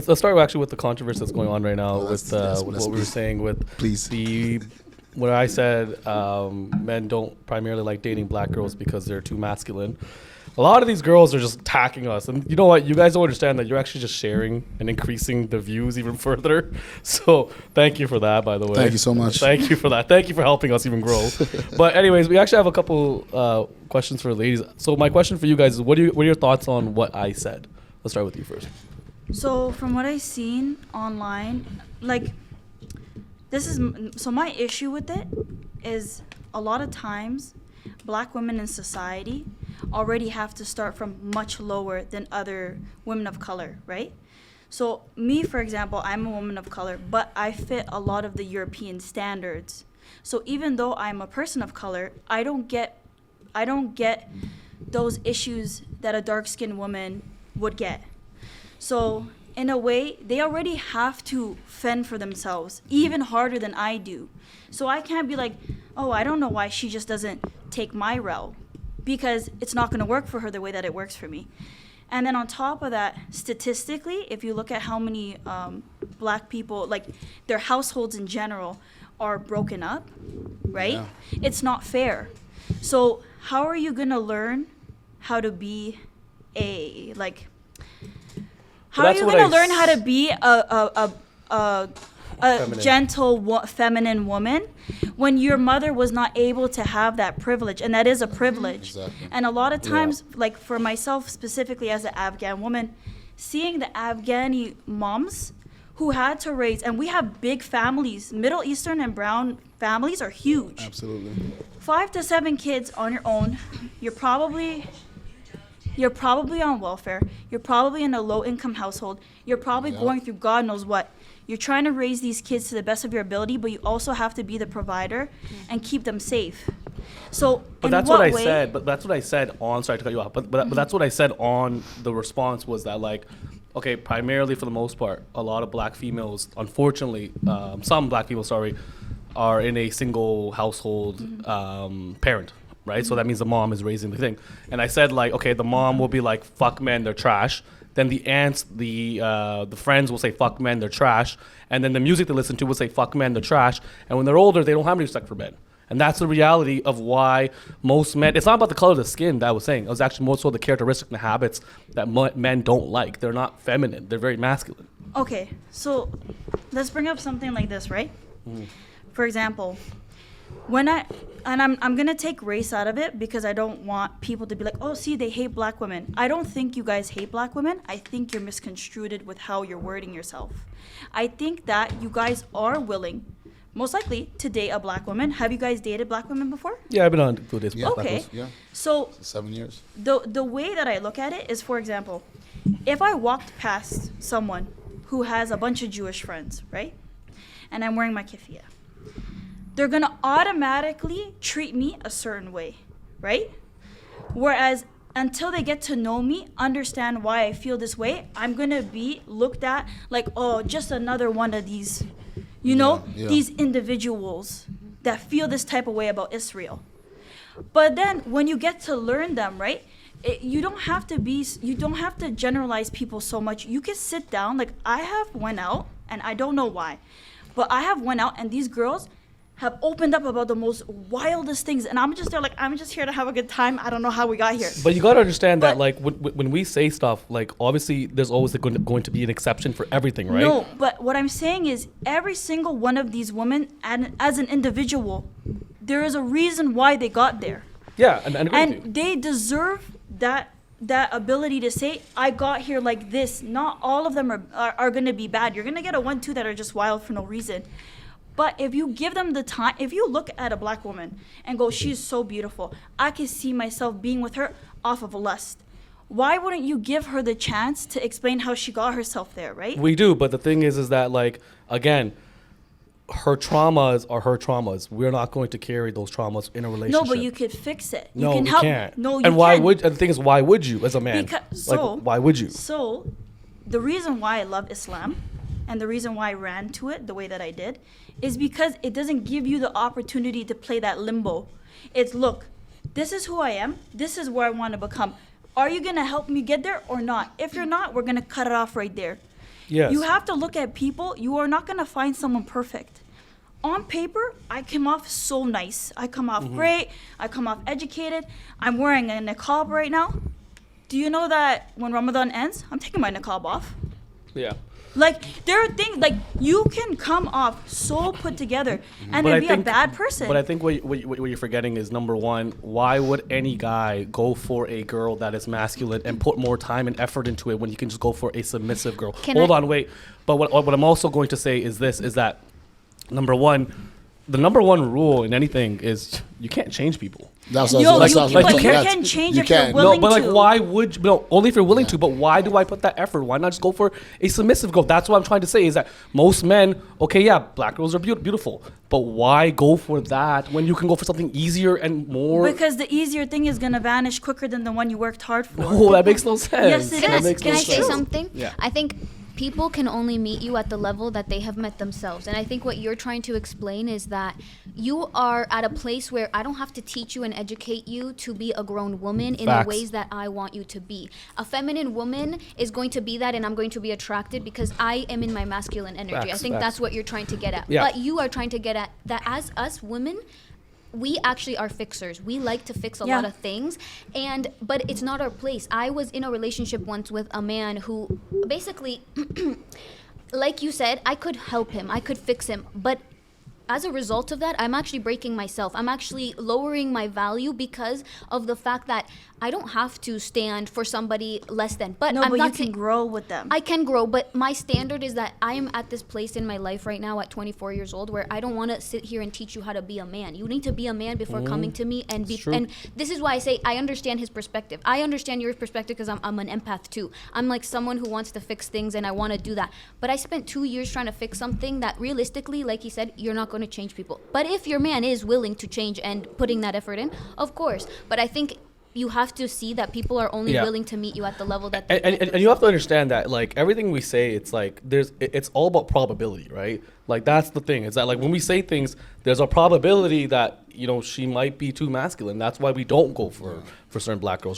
let's start actually with the controversy that's going on right now with what we were saying with Please. where I said men don't primarily like dating black girls because they're too masculine. A lot of these girls are just attacking us, and you know what? You guys don't understand that you're actually just sharing and increasing the views even further. So thank you for that, by the way. Thank you so much. Thank you for that. Thank you for helping us even grow. But anyways, we actually have a couple questions for ladies. So my question for you guys is, what are your thoughts on what I said? Let's start with you first. So from what I've seen online, like, so my issue with it is a lot of times black women in society already have to start from much lower than other women of color, right? So me, for example, I'm a woman of color, but I fit a lot of the European standards. So even though I'm a person of color, I don't get those issues that a dark-skinned woman would get. So in a way, they already have to fend for themselves even harder than I do. So I can't be like, oh, I don't know why she just doesn't take my route, because it's not going to work for her the way that it works for me. And then on top of that, statistically, if you look at how many black people, like their households in general, are broken up, right? Yeah. It's not fair. So how are you going to learn how to be how are you going to learn how to be a Feminine. gentle, feminine woman when your mother was not able to have that privilege? And that is a privilege. Exactly. And a lot of times, like for myself specifically as an Afghan woman, seeing the Afghani moms who had to raise, and we have big families, Middle Eastern and brown families are huge. Absolutely. 5 to 7 kids on your own. You're probably on welfare. You're probably in a low-income household. You're probably going through God knows what. You're trying to raise these kids to the best of your ability, but you also have to be the provider and keep them safe. So, But that's what I said. But that's what I said on. Sorry to cut you off. But that's what I said on the response was that, like, okay, primarily for the most part, a lot of black females, unfortunately, some black people, are in a single household parent. Right, so that means the mom is raising the thing, and I said, like, okay, the mom will be like, "Fuck men, they're trash." Then the aunts, the friends will say, "Fuck men, they're trash," and then the music they listen to will say, "Fuck men, they're trash." And when they're older, they don't have any respect for men, and that's the reality of why most men. It's not about the color of the skin that I was saying. It was actually more so the characteristics and the habits that men don't like. They're not feminine. They're very masculine. Okay, so let's bring up something like this, right? For example, I'm gonna take race out of it because I don't want people to be like, oh, see, they hate black women. I don't think you guys hate black women. I think you're misconstrued it with how you're wording yourself. I think that you guys are willing, most likely, to date a black woman. Have you guys dated black women before? Yeah, I've been on through this. Yeah. Okay. Yeah. So 7 years. the way that I look at it is, for example, if I walked past someone who has a bunch of Jewish friends, right? And I'm wearing my keffiyeh, they're going to automatically treat me a certain way, right? Whereas until they get to know me, understand why I feel this way, I'm going to be looked at like, oh, just another one of these, these individuals that feel this type of way about Israel. But then when you get to learn them, right? You don't have to generalize people so much. You can sit down. Like, I have went out, and I don't know why, but I have went out, and these girls have opened up about the most wildest things, and I'm just here to have a good time. I don't know how we got here. But you got to understand that, like, when we say stuff, like, obviously there's always going to be an exception for everything, right? No, but what I'm saying is every single one of these women, and as an individual, there is a reason why they got there. Yeah, and I agree with you. And they deserve that ability to say, I got here like this. Not all of them are going to be bad. You're going to get a 1-2 that are just wild for no reason. But if you give them the time, if you look at a black woman and go, she's so beautiful, I can see myself being with her off of lust. Why wouldn't you give her the chance to explain how she got herself there, right? We do, but the thing is that, like, again, her traumas are her traumas. We're not going to carry those traumas in a relationship. No, but you could fix it. No, you can we help. can't. No, you and why can. would? And the thing is, why would you, as a man? Why would you? So, the reason why I love Islam, and the reason why I ran to it the way that I did, is because it doesn't give you the opportunity to play that limbo. It's, look, this is who I am. This is where I want to become. Are you going to help me get there or not? If you're not, we're going to cut it off right there. Yes. You have to look at people. You are not going to find someone perfect. On paper, I come off so nice. I come off great. I come off educated. I'm wearing a niqab right now. Do you know that when Ramadan ends, I'm taking my niqab off? Yeah. Like, there are things, like, you can come off so put together and But then I be think- a bad person. But I think what you're forgetting is, number one, why would any guy go for a girl that is masculine and put more time and effort into it when he can just go for a submissive girl? Hold on, wait. But what I'm also going to say is this, is that, number one, the number one rule in anything is you can't change people. That's Yo, what you, I was but gonna you say. That's- can change you if you're can. willing No, but like, to. why would you? No, only if you're willing to. But why do I put that effort? Why not just go for a submissive girl? That's what I'm trying to say. Is that most men, okay, yeah, black girls are beautiful, but why go for that when you can go for something easier and more? Because the easier thing is going to vanish quicker than the one you worked hard for. No, that makes no sense. Yes, it Can That I, makes can no I say sense. something? Yeah. I think people can only meet you at the level that they have met themselves. And I think what you're trying to explain is that you are at a place where I don't have to teach you and educate you to be a grown woman in Facts. the ways that I want you to be. A feminine woman is going to be that, and I'm going to be attracted because I am in my masculine energy. I Facts, think facts. that's what you're trying to get at. Yeah. But you are trying to get at that as us women, we actually are fixers. We like to fix a lot Yeah. of things, but it's not our place. I was in a relationship once with a man who basically like you said, I could help him, I could fix him, but as a result of that, I'm actually breaking myself. I'm actually lowering my value because of the fact that I don't have to stand for somebody less than. But No, I'm but not you can saying- grow with them. I can grow, but my standard is that I am at this place in my life right now at 24 years old where I don't want to sit here and teach you how to be a man. You need to be a man before coming to me and be. true. And this is why I say I understand his perspective. I understand your perspective because I'm an empath too. I'm like someone who wants to fix things and I want to do that. But I spent 2 years trying to fix something that realistically, like he said, you're not going to change people. But if your man is willing to change and putting that effort in, of course. But I think you have to see that people are only Yeah. willing to meet you at the level that they And you have to understand that, like, everything we say, it's like it's all about probability, right? Like, that's the thing. Is that, like, when we say things, there's a probability that, you know, she might be too masculine. That's why we don't go for certain black girls.